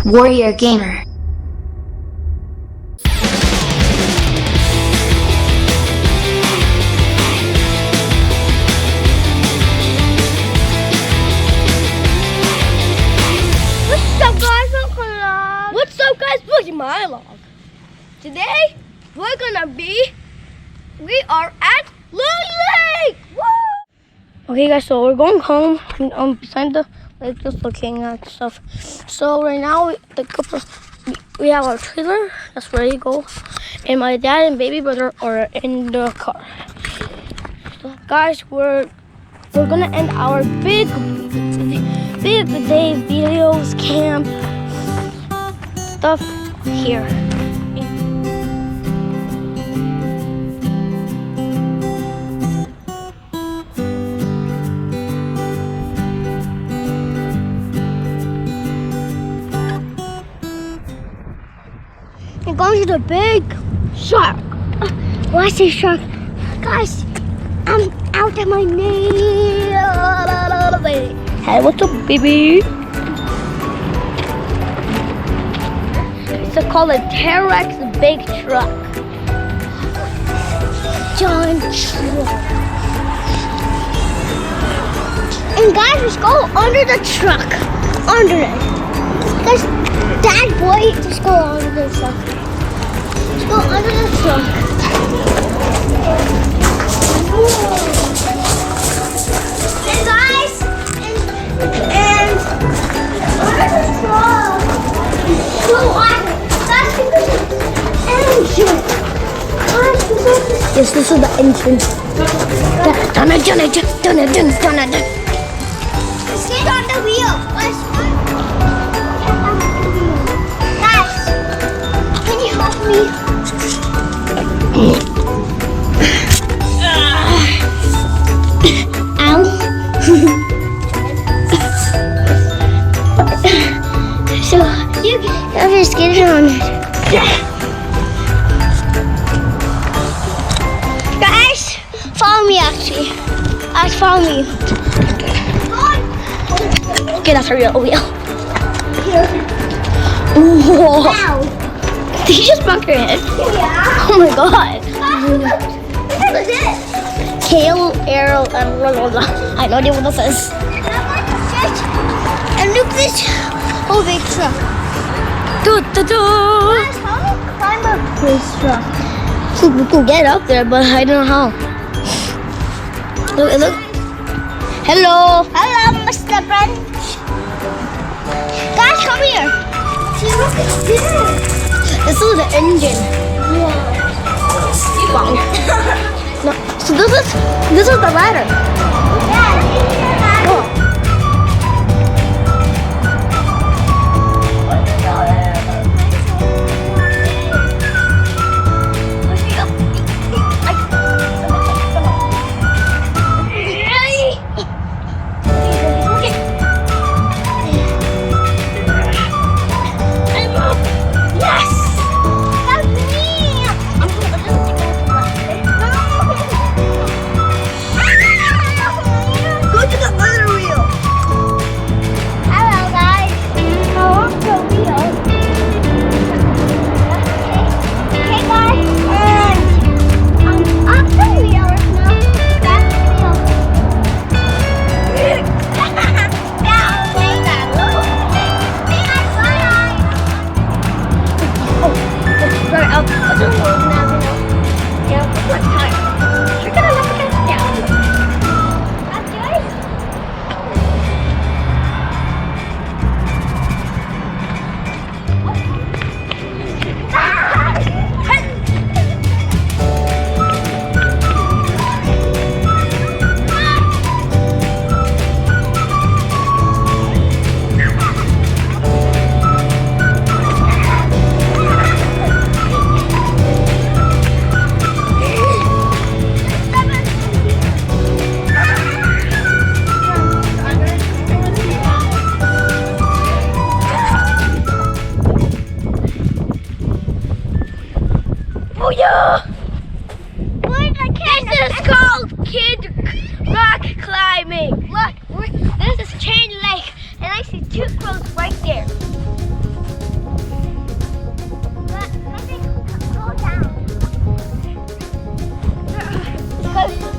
warrior gamer. What's up guys, welcome to my vlog. Today we are at Loon Lake. Woo! Okay guys, so we're going home. Beside the lake, just looking at stuff. So right now we have our trailer that's ready to go, and my dad and baby brother are in the car. So guys, we're gonna end our big day videos, camp stuff here. We're going to the big shark. When I say shark, guys, I'm out at my knee. Hey, what's up, baby? It's called a T-Rex big truck. Giant truck. And guys, let's go under the truck. Under it. Guys, Dad, boy, just go under the truck. Let's go under the truck. And guys, and under the truck. So awesome. Yes, this is the entrance. Sit on the wheel. Guys, can you help me? Ow. So you can just get it on it. Guys, follow me actually. Follow me. Okay, that's a real wheel. Whoa. Ow. Did you just bump your head? Yeah. Oh my god. What is it? Kale, arrow, and blah blah blah. I know what this is. And look this whole big truck. Guys, how do you climb up this truck? We can get up there, but I don't know how. Look. Hello. Hello, Mr. French. Guys, come here. See, look at this. This is the engine. Yeah. Wow. No, so this is the ladder. Yeah, this is the ladder. Oh. Booyah! This is called kid rock climbing. Look, this is Chain Lake, and I see two crows right there. Maybe go down. Because